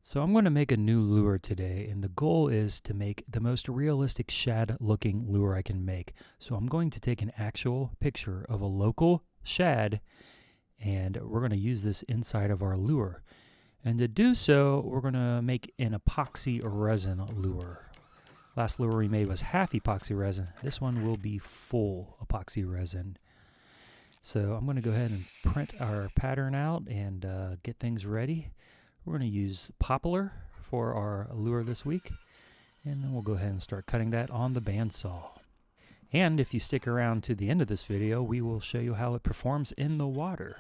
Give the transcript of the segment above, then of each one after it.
So I'm going to make a new lure today, and the goal is to make the most realistic shad looking lure I can make. So I'm going to take an actual picture of a local shad, and we're going to use this inside of our lure. And to do so, we're going to make an epoxy resin lure. Last lure we made was half epoxy resin. This one will be full epoxy resin. So I'm going to go ahead and print our pattern out and get things ready. We're going to use poplar for our lure this week, and then we'll go ahead and start cutting that on the bandsaw. And if you stick around to the end of this video, we will show you how it performs in the water.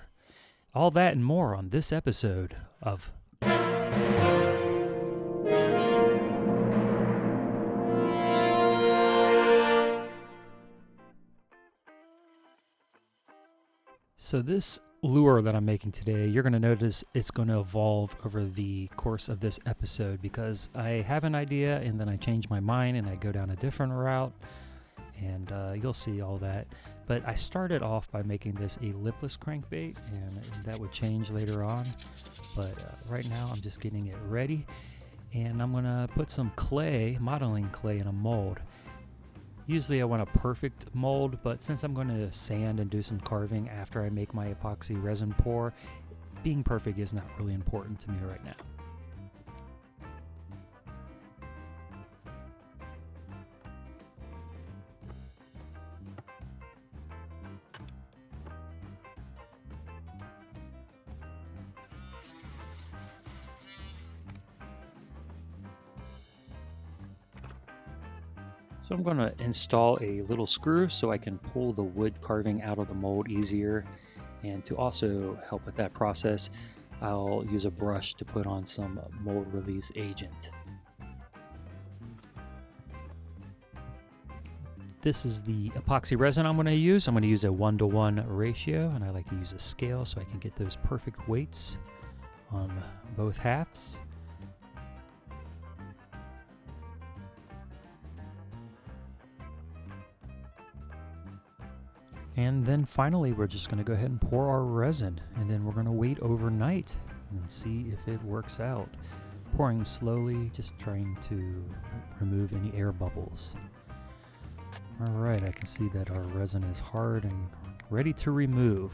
All that and more on this episode of So this lure that I'm making today, you're going to notice it's going to evolve over the course of this episode because I have an idea and then I change my mind and I go down a different route, and you'll see all that. But I started off by making this a lipless crankbait, and that would change later on. But right now I'm just getting it ready, and I'm going to put some clay, modeling clay, in a mold. Usually I want a perfect mold, but since I'm going to sand and do some carving after I make my epoxy resin pour, being perfect is not really important to me right now. So I'm going to install a little screw so I can pull the wood carving out of the mold easier. And to also help with that process, I'll use a brush to put on some mold release agent. This is the epoxy resin I'm going to use. I'm going to use a 1-to-1 ratio, and I like to use a scale so I can get those perfect weights on both halves. And then finally, we're just going to go ahead and pour our resin, and then we're going to wait overnight and see if it works out. Pouring slowly, just trying to remove any air bubbles. All right, I can see that our resin is hard and ready to remove.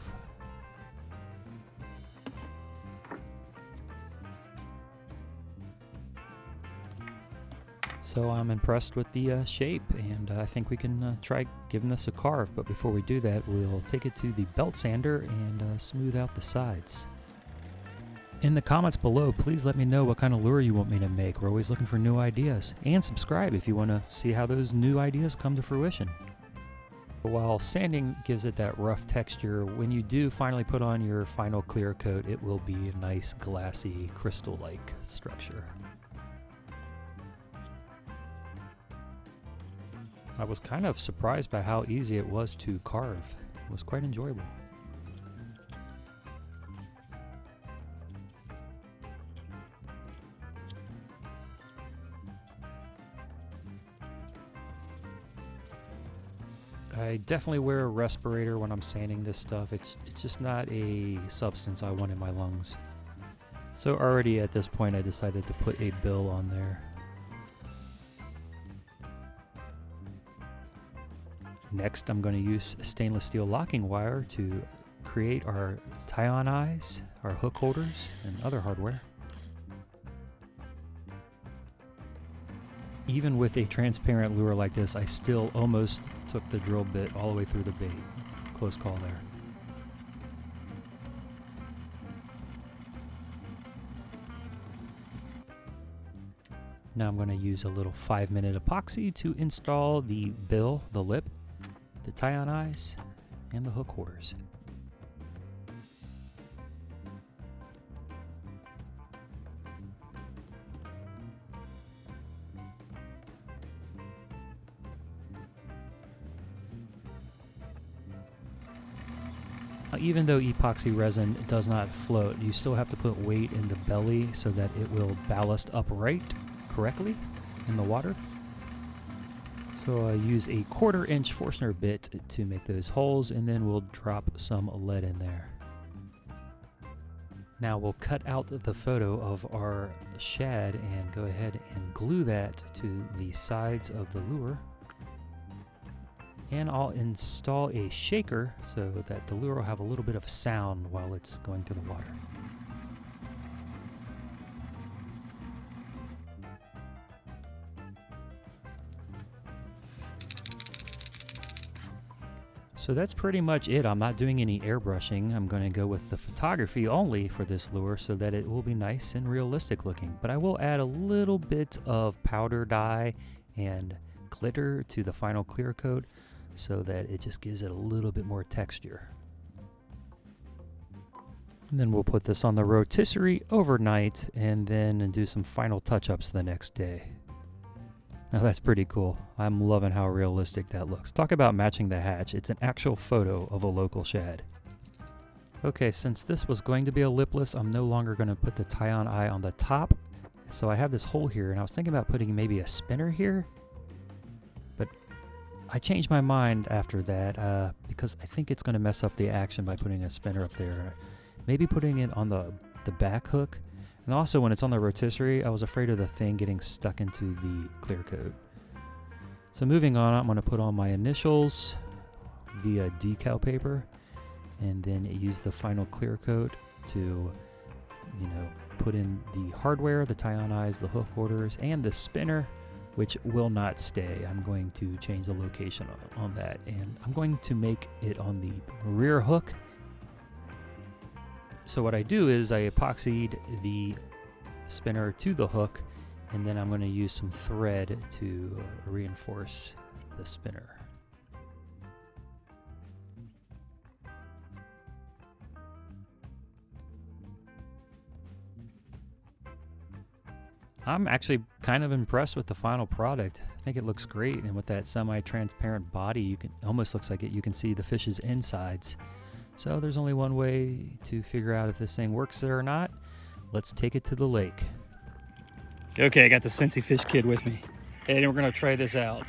So I'm impressed with the shape, and I think we can try giving this a carve. But before we do that, we'll take it to the belt sander and smooth out the sides. In the comments below, please let me know what kind of lure you want me to make. We're always looking for new ideas. And subscribe if you want to see how those new ideas come to fruition. While sanding gives it that rough texture, when you do finally put on your final clear coat, it will be a nice glassy crystal-like structure. I was kind of surprised by how easy it was to carve. It was quite enjoyable. I definitely wear a respirator when I'm sanding this stuff. It's just not a substance I want in my lungs. So already at this point I decided to put a bill on there. Next, I'm going to use stainless steel locking wire to create our tie-on eyes, our hook holders, and other hardware. Even with a transparent lure like this, I still almost took the drill bit all the way through the bait. Close call there. Now I'm going to use a little 5-minute epoxy to install the bill, the lip, the tie-on eyes, and the hook holders. Now, even though epoxy resin does not float, you still have to put weight in the belly so that it will ballast upright correctly in the water. So I use a 1/4-inch Forstner bit to make those holes, and then we'll drop some lead in there. Now we'll cut out the photo of our shad and go ahead and glue that to the sides of the lure. And I'll install a shaker so that the lure will have a little bit of sound while it's going through the water. So that's pretty much it. I'm not doing any airbrushing. I'm going to go with the photography only for this lure so that it will be nice and realistic looking. But I will add a little bit of powder dye and glitter to the final clear coat so that it just gives it a little bit more texture. And then we'll put this on the rotisserie overnight and then do some final touch-ups the next day. Now that's pretty cool. I'm loving how realistic that looks. Talk about matching the hatch. It's an actual photo of a local shad. Okay, since this was going to be a lipless, I'm no longer going to put the tie-on eye on the top. So I have this hole here, and I was thinking about putting maybe a spinner here. But I changed my mind after that because I think it's going to mess up the action by putting a spinner up there. Maybe putting it on the back hook. And also when it's on the rotisserie, I was afraid of the thing getting stuck into the clear coat. So moving on, I'm going to put on my initials via decal paper and then use the final clear coat to, put in the hardware, the tie-on eyes, the hook orders, and the spinner, which will not stay. I'm going to change the location on that, and I'm going to make it on the rear hook. So what I do is I epoxied the spinner to the hook, and then I'm going to use some thread to reinforce the spinner. I'm actually kind of impressed with the final product. I think it looks great, and with that semi-transparent body, almost looks like you can see the fish's insides. So there's only one way to figure out if this thing works there or not. Let's take it to the lake. Okay, I got the Scentsy Fish Kid with me. And we're gonna try this out.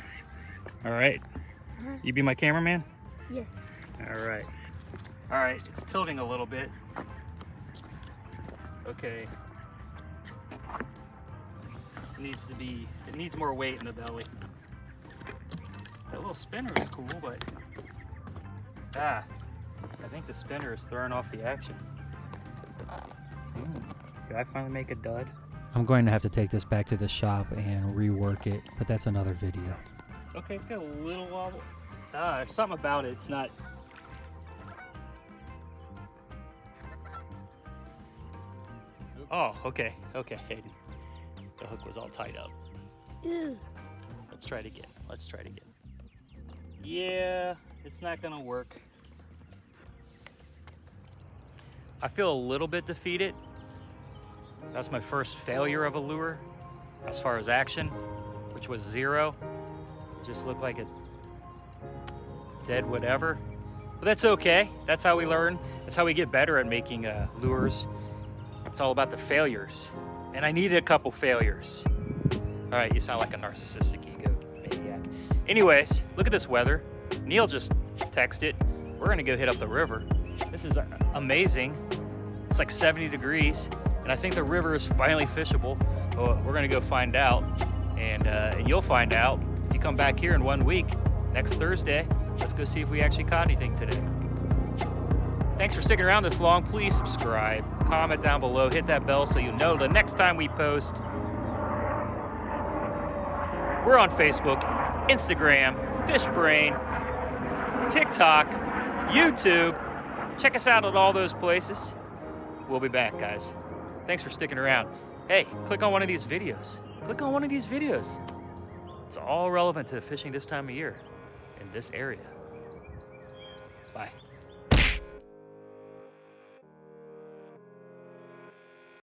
All right? You be my cameraman? Yeah. All right. All right, it's tilting a little bit. Okay. It needs more weight in the belly. That little spinner is cool, but I think the spinner is throwing off the action. Did I finally make a dud? I'm going to have to take this back to the shop and rework it, but that's another video. Okay, it's got a little wobble. There's something about it. It's not. Oh, okay. The hook was all tied up. Ew. Let's try it again. Yeah, it's not gonna work. I feel a little bit defeated. That's my first failure of a lure as far as action, which was 0. It just looked like a dead whatever. But that's okay. That's how we learn. That's how we get better at making lures. It's all about the failures. And I needed a couple failures. All right, you sound like a narcissistic ego maniac. Anyways, look at this weather. Neil just texted. We're gonna go hit up the river. This is amazing. It's like 70 degrees, and I think the river is finally fishable. Well, we're gonna go find out, and you'll find out if you come back here in 1 week, next Thursday. Let's go see if we actually caught anything today. Thanks for sticking around this long. Please subscribe, comment down below, hit that bell so you know the next time we post. We're on Facebook, Instagram, Fishbrain, TikTok, YouTube. Check us out at all those places. We'll be back, guys. Thanks for sticking around. Hey, click on one of these videos. It's all relevant to fishing this time of year in this area. Bye.